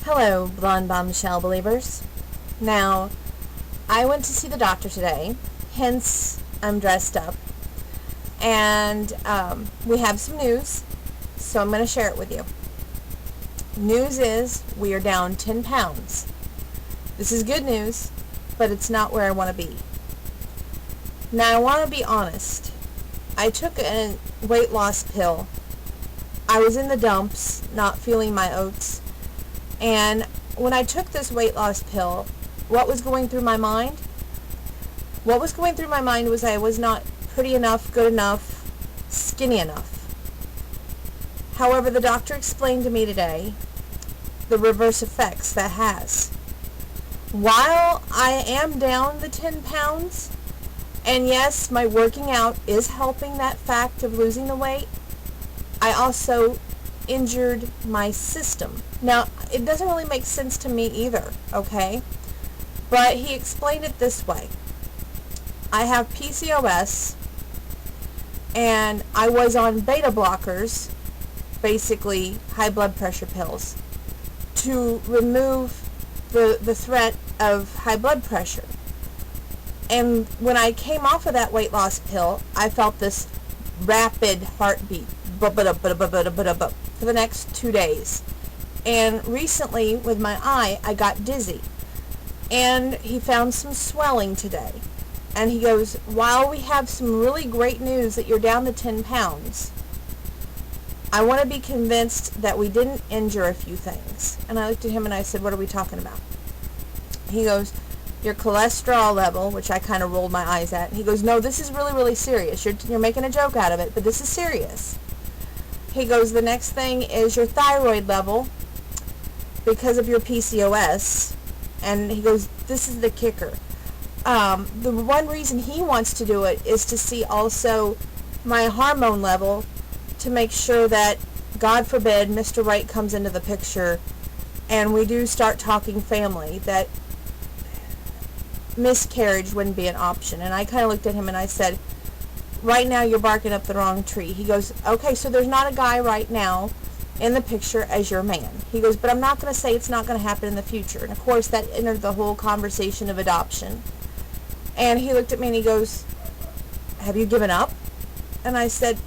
Hello, Blonde Bombshell believers. Now, I went to see the doctor today, hence I'm dressed up, and we have some news, so I'm going to share it with you. News is we are down 10 pounds. This is good news, but it's not where I want to be. Now, I want to be honest. I took a weight loss pill. I was in the dumps, not feeling my oats. And when I took this weight loss pill, what was going through my mind? What was going through my mind was I was not pretty enough, good enough, skinny enough. However, the doctor explained to me today the reverse effects that has. While I am down the 10 pounds, and yes, my working out is helping that fact of losing the weight, I also injured my system. Now, it doesn't really make sense to me either, okay? But he explained it this way. I have PCOS, and I was on beta blockers, basically high blood pressure pills, to remove the threat of high blood pressure. And when I came off of that weight loss pill, I felt this rapid heartbeat for the next 2 days. And recently, with my eye, I got dizzy. And he found some swelling today. And he goes, while we have some really great news that you're down to 10 pounds, I want to be convinced that we didn't injure a few things. And I looked at him and I said, what are we talking about? He goes, your cholesterol level, which I kind of rolled my eyes at. He goes, no, this is really, really serious. You're making a joke out of it, but this is serious. He goes, the next thing is your thyroid level because of your PCOS. And he goes, this is the kicker. The one reason he wants to do it is to see also my hormone level to make sure that, God forbid, Mr. Right comes into the picture and we do start talking family, that miscarriage wouldn't be an option. And I kind of looked at him and I said, right now you're barking up the wrong tree. He goes, okay, so there's not a guy right now in the picture as your man. He goes, but I'm not going to say it's not going to happen in the future. And of course that entered the whole conversation of adoption. And he looked at me and he goes, have you given up? And I said,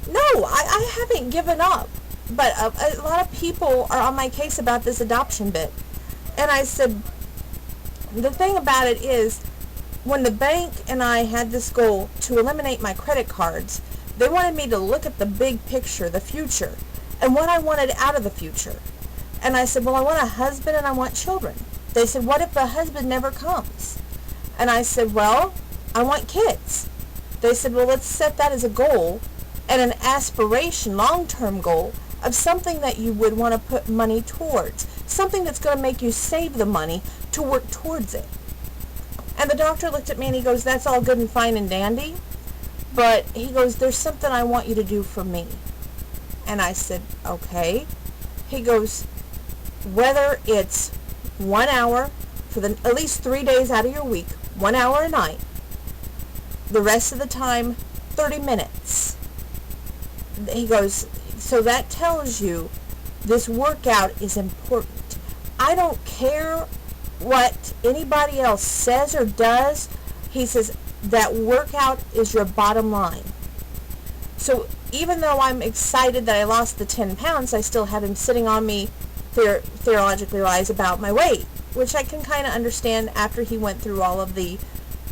no, I haven't given up. But a lot of people are on my case about this adoption bit. And I said, the thing about it is, when the bank and I had this goal to eliminate my credit cards, they wanted me to look at the big picture, the future, and what I wanted out of the future. And I said, well, I want a husband and I want children. They said, what if the husband never comes? And I said, well, I want kids. They said, well, let's set that as a goal and an aspiration, long-term goal of something that you would want to put money towards, something that's going to make you save the money to work towards it. And the doctor looked at me and he goes, that's all good and fine and dandy, but he goes, there's something I want you to do for me. And I said, okay. He goes, whether it's 1 hour for at least 3 days out of your week, 1 hour a night, the rest of the time 30 minutes. He goes, so that tells you this workout is important. I don't care what anybody else says or does. He says that workout is your bottom line. So even though I'm excited that I lost the 10 pounds, I still have him sitting on me theologically wise about my weight, which I can kind of understand after he went through all of the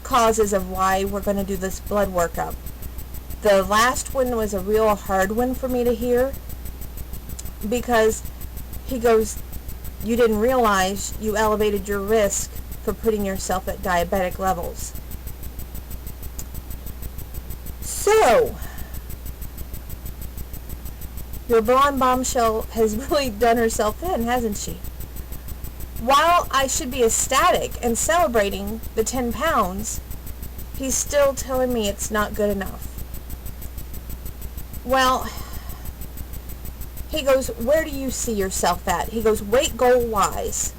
causes of why we're going to do this blood workup. The last one was a real hard one for me to hear, because he goes, you didn't realize you elevated your risk for putting yourself at diabetic levels. So, your blonde bombshell has really done herself in, hasn't she? While I should be ecstatic and celebrating the 10 pounds, he's still telling me it's not good enough. Well, he goes, where do you see yourself at? He goes, weight goal wise.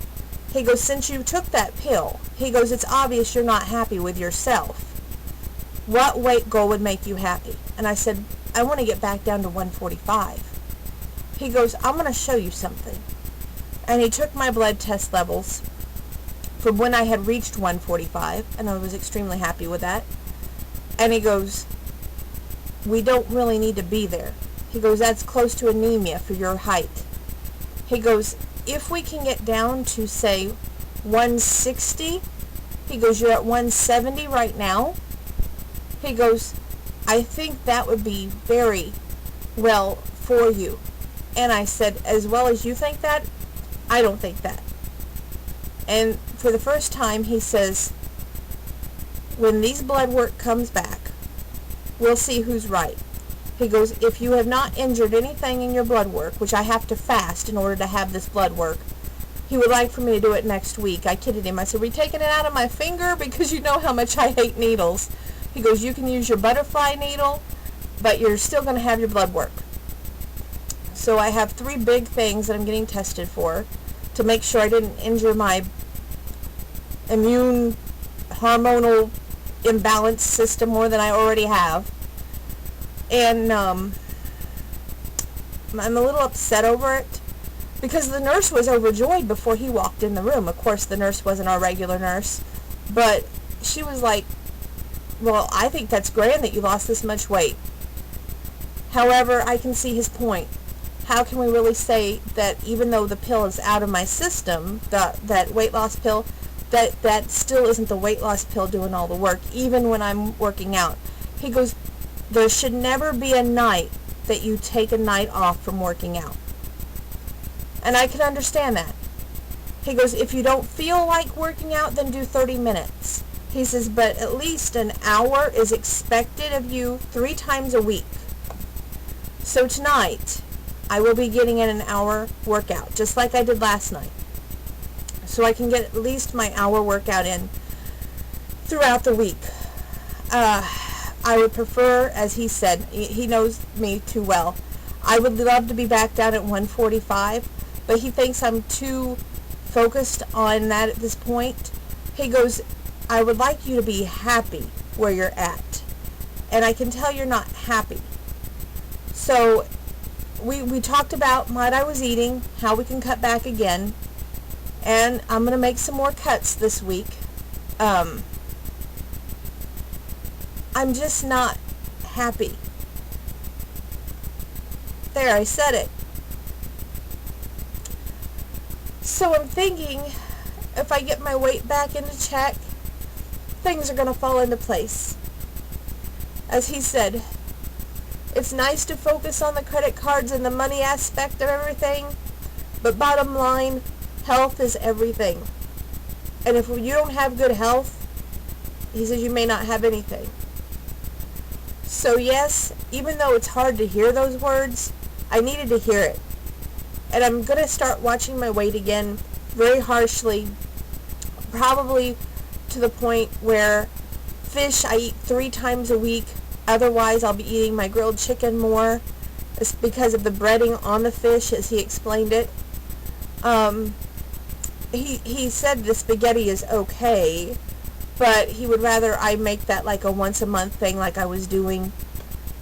He goes, since you took that pill, he goes, it's obvious you're not happy with yourself. What weight goal would make you happy? And I said, I want to get back down to 145. He goes, I'm going to show you something. And he took my blood test levels from when I had reached 145, and I was extremely happy with that. And he goes, we don't really need to be there. He goes, that's close to anemia for your height. He goes, if we can get down to, say, 160, he goes, you're at 170 right now. He goes, I think that would be very well for you. And I said, as well as you think that, I don't think that. And for the first time, he says, when these blood work comes back, we'll see who's right. He goes, if you have not injured anything in your blood work, which I have to fast in order to have this blood work, he would like for me to do it next week. I kidded him. I said, are we taking it out of my finger? Because you know how much I hate needles. He goes, you can use your butterfly needle, but you're still going to have your blood work. So I have 3 big things that I'm getting tested for to make sure I didn't injure my immune hormonal imbalance system more than I already have. And I'm a little upset over it because the nurse was overjoyed before he walked in the room. Of course, the nurse wasn't our regular nurse, but she was like, well, I think that's grand that you lost this much weight. However, I can see his point. How can we really say that even though the pill is out of my system, that weight loss pill, that still isn't the weight loss pill doing all the work, even when I'm working out? He goes, there should never be a night that you take a night off from working out. And I can understand that. He goes, if you don't feel like working out, then do 30 minutes. He says, but at least an hour is expected of you 3 times a week. So tonight, I will be getting in an hour workout, just like I did last night. So I can get at least my hour workout in throughout the week. I would prefer, as he said, he knows me too well, I would love to be back down at 145, but he thinks I'm too focused on that at this point. He goes, I would like you to be happy where you're at. And I can tell you're not happy. So we talked about what I was eating, how we can cut back again, and I'm going to make some more cuts this week. I'm just not happy. There, I said it. So I'm thinking if I get my weight back into check, things are going to fall into place. As he said, it's nice to focus on the credit cards and the money aspect of everything, but bottom line, health is everything. And if you don't have good health, he says you may not have anything. So yes, even though it's hard to hear those words, I needed to hear it. And I'm going to start watching my weight again very harshly, probably to the point where fish I eat 3 times a week. Otherwise, I'll be eating my grilled chicken more. It's because of the breading on the fish, as he explained it. He said the spaghetti is okay, but he would rather I make that like a once-a-month thing like I was doing.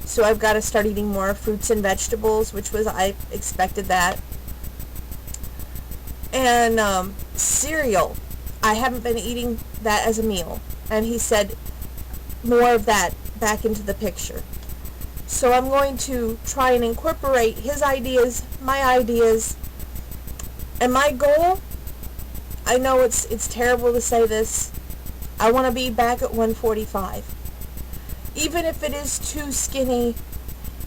So I've got to start eating more fruits and vegetables, which was, I expected that. And cereal, I haven't been eating that as a meal. And he said more of that back into the picture. So I'm going to try and incorporate his ideas, my ideas, and my goal, I know it's terrible to say this, I want to be back at 145. Even if it is too skinny,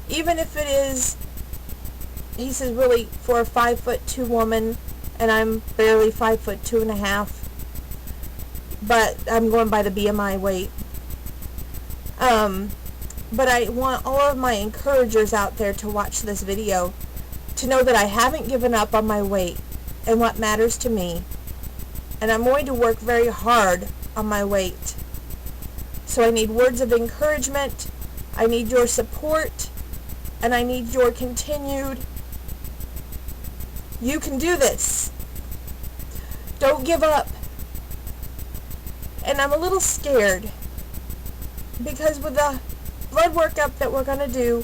even if it is, he says, really, for a 5'2" woman, and I'm barely 5'2.5", but I'm going by the BMI weight. But I want all of my encouragers out there to watch this video to know that I haven't given up on my weight and what matters to me. And I'm going to work very hard on my weight. So I need words of encouragement, I need your support, and I need your continued, you can do this. Don't give up. And I'm a little scared because with the blood workup that we're going to do,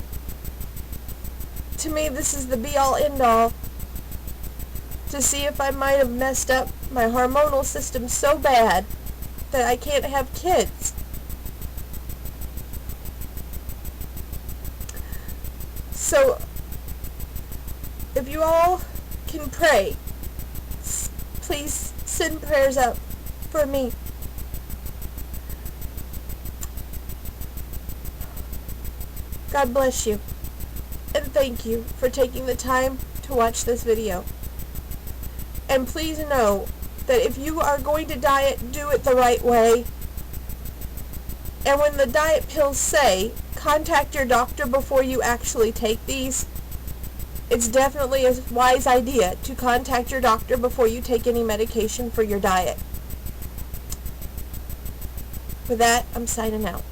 to me this is the be-all end-all to see if I might have messed up my hormonal system so bad that I can't have kids. So, if you all can pray, please send prayers up for me. God bless you, and thank you for taking the time to watch this video. And please know that if you are going to diet, do it the right way. And when the diet pills say, contact your doctor before you actually take these, it's definitely a wise idea to contact your doctor before you take any medication for your diet. With that, I'm signing out.